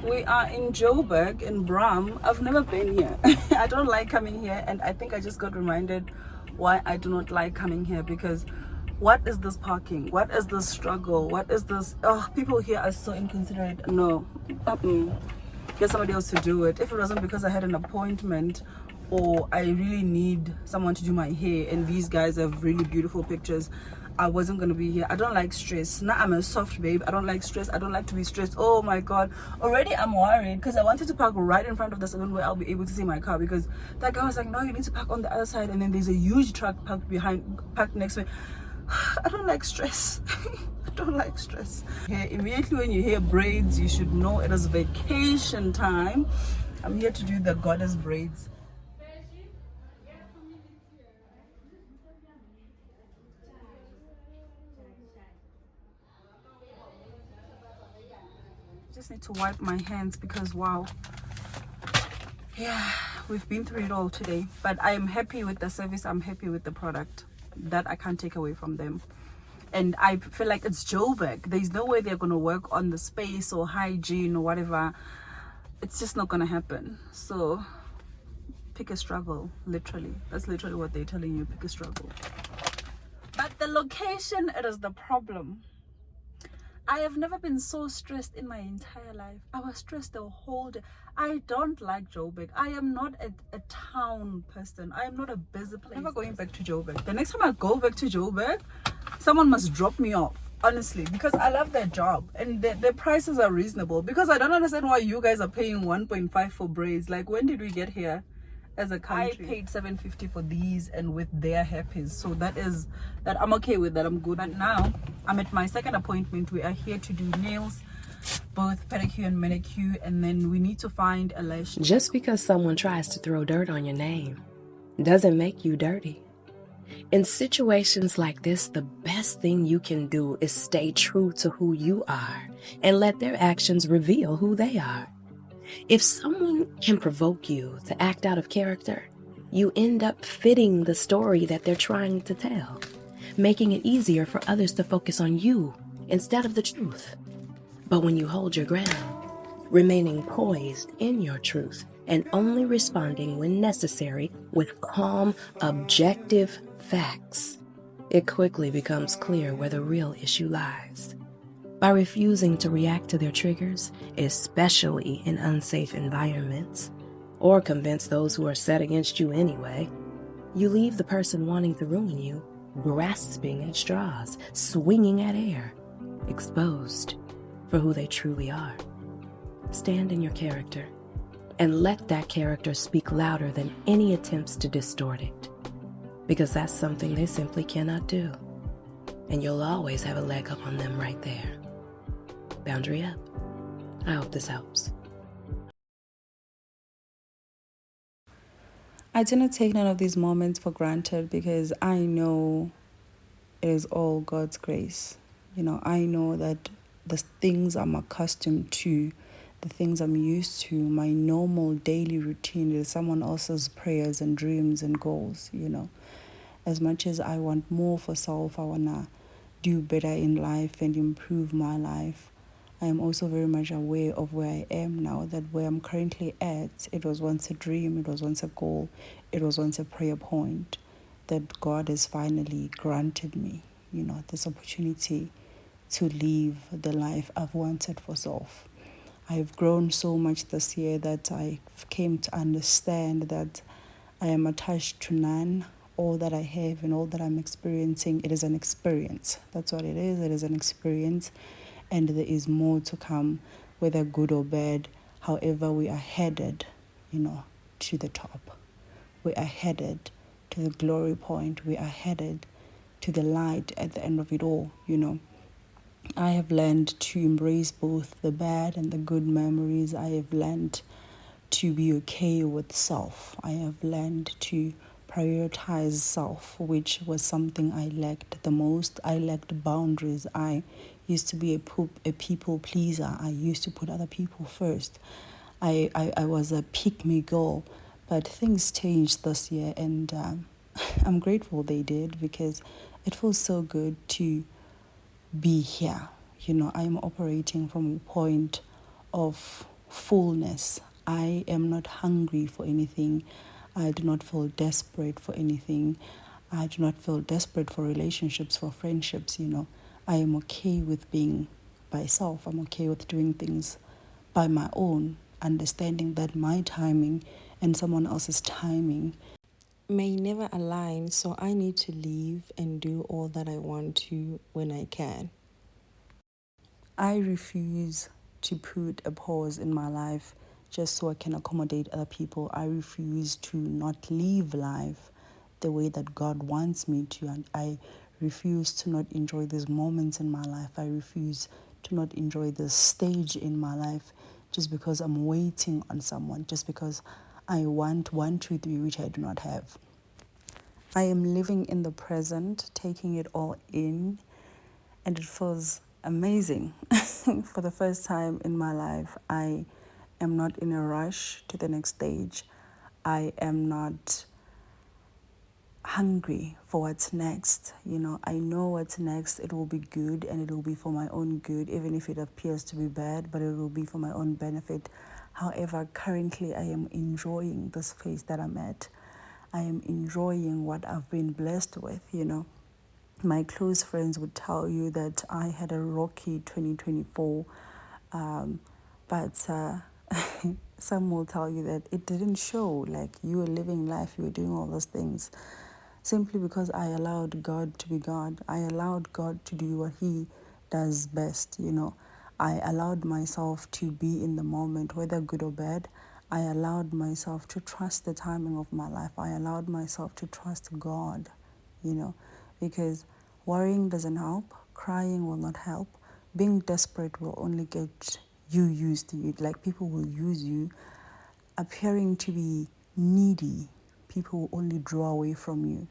We are in Joburg in Bram. I've never been here. I don't like coming here, and I think I just got reminded why I do not like coming here, because what is this parking? What is this struggle? What is this? Oh, people here are so inconsiderate. No, get somebody else to do it. If it wasn't because I had an appointment or I really need someone to do my hair and these guys have really beautiful pictures, I wasn't going to be here. I don't like stress. Now I'm a soft babe. I don't like stress. I don't like to be stressed. Oh my god, already I'm worried because I wanted to park right in front of the salon where I'll be able to see my car, because that guy was like, no, you need to park on the other side, and then there's a huge truck parked next to me. I don't like stress. I don't like stress. Here, immediately when you hear braids, you should know it is vacation time. I'm here to do the goddess braids. Just need to wipe my hands because wow, yeah, we've been through it all today. But I am happy with the service. I'm happy with the product. That I can't take away from them. And I feel like it's Joburg. There's no way they're going to work on the space or hygiene or whatever. It's just not going to happen. So pick a struggle, literally. That's literally what they're telling you, pick a struggle. But the location, it is the problem. I have never been so stressed in my entire life. I was stressed the whole day. I don't like Joburg. I am not a town person. I am not a busy place. I'm never going back to Joburg. The next time I go back to Joburg, someone must drop me off, honestly, because I love their job and the prices are reasonable. Because I don't understand why you guys are paying 1.5 for braids. Like, when did we get here as a country? I paid $7.50 for these and with their hairpiece, so that I'm okay with that. I'm good. But now I'm at my second appointment. We are here to do nails, both pedicure and manicure, and then we need to find a lash. Just because someone tries to throw dirt on your name doesn't make you dirty. In situations like this, the best thing you can do is stay true to who you are and let their actions reveal who they are. If someone can provoke you to act out of character, you end up fitting the story that they're trying to tell, making it easier for others to focus on you instead of the truth. But when you hold your ground, remaining poised in your truth and only responding when necessary with calm, objective facts, it quickly becomes clear where the real issue lies. By refusing to react to their triggers, especially in unsafe environments, or convince those who are set against you anyway, you leave the person wanting to ruin you grasping at straws, swinging at air, exposed for who they truly are. Stand in your character and let that character speak louder than any attempts to distort it, because that's something they simply cannot do. And you'll always have a leg up on them right there. Boundary up. I hope this helps. I didn't take none of these moments for granted because I know it is all God's grace. You know, I know that the things I'm accustomed to, the things I'm used to, my normal daily routine is someone else's prayers and dreams and goals, you know. As much as I want more for self, I want to do better in life and improve my life. I am also very much aware of where I am now, that where I'm currently at, it was once a dream, it was once a goal, it was once a prayer point that God has finally granted me, you know, this opportunity to live the life I've wanted for self. I've grown so much this year that I came to understand that I am attached to none. All that I have and all that I'm experiencing, it is an experience. That's what it is. It is an experience. And there is more to come, whether good or bad. However, we are headed, you know, to the top. We are headed to the glory point. We are headed to the light at the end of it all, you know. I have learned to embrace both the bad and the good memories. I have learned to be okay with self. I have learned to prioritize self, which was something I lacked the most. I lacked boundaries. I used to be a people pleaser. I used to put other people first. I was a pick-me girl, but things changed this year, and I'm grateful they did, because it feels so good to be here. You know, I'm operating from a point of fullness. I am not hungry for anything. I do not feel desperate for anything. I do not feel desperate for relationships, for friendships, I am okay with being by self. I'm okay with doing things by my own, understanding that my timing and someone else's timing may never align, so I need to leave and do all that I want to when I can. I refuse to put a pause in my life just so I can accommodate other people. I refuse to not live life the way that God wants me to. And I refuse to not enjoy these moments in my life. I refuse to not enjoy this stage in my life just because I'm waiting on someone, just because I want 1, 2, 3, which I do not have. I am living in the present, taking it all in, and it feels amazing. For the first time in my life, I am not in a rush to the next stage. I am not hungry for what's next. I know what's next. It will be good and it will be for my own good, even if it appears to be bad, but it will be for my own benefit. However, currently I am enjoying this phase that I'm at. I am enjoying what I've been blessed with. My close friends would tell you that I had a rocky 2024, but some will tell you that it didn't show. Like, you were living life, you were doing all those things simply because I allowed God to be God. I allowed God to do what He does best. I allowed myself to be in the moment, whether good or bad. I allowed myself to trust the timing of my life. I allowed myself to trust God, because worrying doesn't help, crying will not help, being desperate will only get you used to it. Like, people will use you. Appearing to be needy, people will only draw away from you.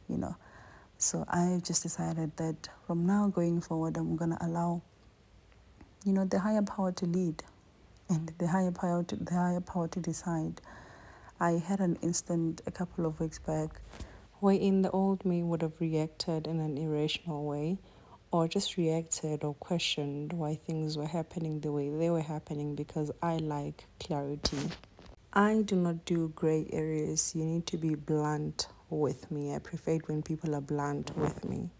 So I just decided that from now going forward, I'm gonna allow, the higher power to lead, and the higher power to decide. I had an instant a couple of weeks back wherein the old me would have reacted in an irrational way, or just reacted or questioned why things were happening the way they were happening, because I like clarity. I do not do gray areas. You need to be blunt with me. I prefer it when people are blunt with me.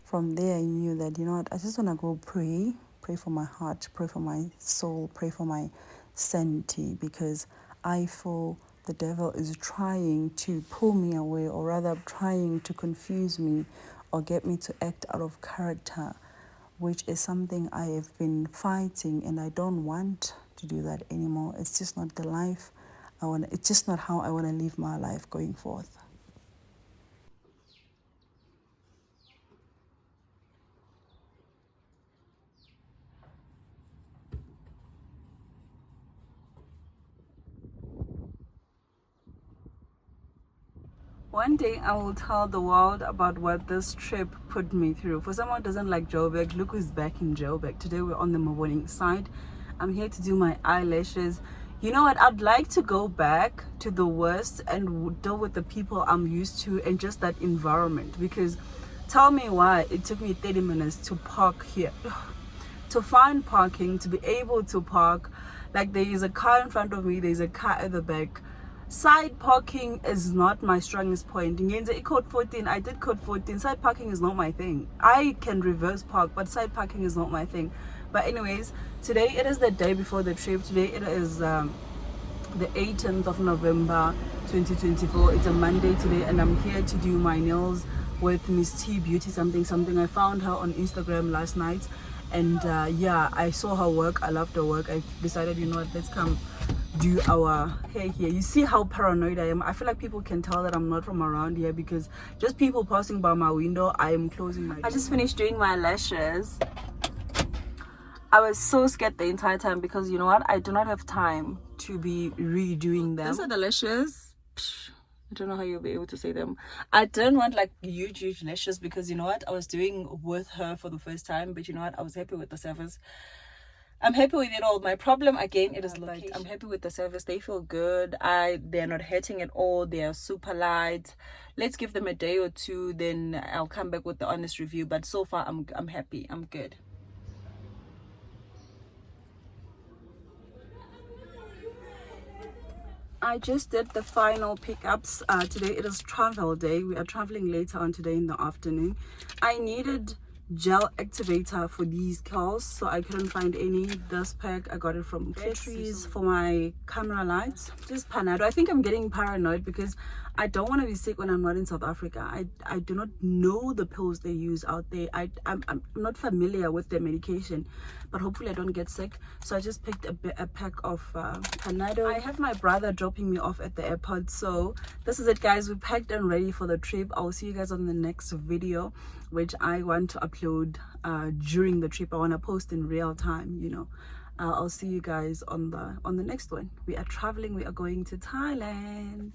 From there, I knew that, I just want to go pray for my heart, pray for my soul, pray for my sanity, because I feel the devil is trying to pull me away, or rather trying to confuse me or get me to act out of character, which is something I have been fighting, and I don't want to do that anymore. It's just not the life it's just not how I want to live my life going forth. One day I will tell the world about what this trip put me through. For someone who doesn't like Joburg, look who's back in Joburg. Today we're on the morning side. I'm here to do my eyelashes. You know what? I'd like to go back to the West and deal with the people I'm used to and just that environment. Because tell me why it took me 30 minutes to park here. To find parking, to be able to park. Like, there is a car in front of me, there's a car at the back. Side parking is not my strongest point. In code 14, I did code 14. Side parking is not my thing. I can reverse park, but side parking is not my thing. But anyways, today it is the day before the trip. Today it is the 18th of November 2024. It's a Monday today, and I'm here to do my nails with Miss T Beauty something. I found her on Instagram last night, and I saw her work. I loved her work. I decided, let's come do our hair here. You see how paranoid I am. I feel like people can tell that I'm not from around here because just people passing by my window, I am closing my door. I just finished doing my lashes. I was so scared the entire time because I do not have time to be redoing them. These are the lashes. I don't know how you'll be able to say them. I didn't want like huge lashes because I was doing with her for the first time, but I was happy with the service. I'm happy with it all. My problem again, it is location. I'm happy with the service. They feel good. They're not hurting at all. They are super light. Let's give them a day or two, then I'll come back with the honest review. But so far, I'm happy. I'm good. I just did the final pickups. Today it is travel day. We are traveling later on today in the afternoon. I needed gel activator for these curls, so I couldn't find any. This pack I got it from batteries for my camera lights. Just Panado. I think I'm getting paranoid because I don't want to be sick when I'm not in South Africa. I do not know the pills they use out there. I'm not familiar with their medication, but hopefully I don't get sick. So I just picked a pack of Panado. I have my brother dropping me off at the airport, so this is it, guys. We packed and ready for the trip. I'll see you guys on the next video, which I want to upload during the trip. I want to post in real time, you know. I'll see you guys on the next one. We are traveling. We are going to Thailand.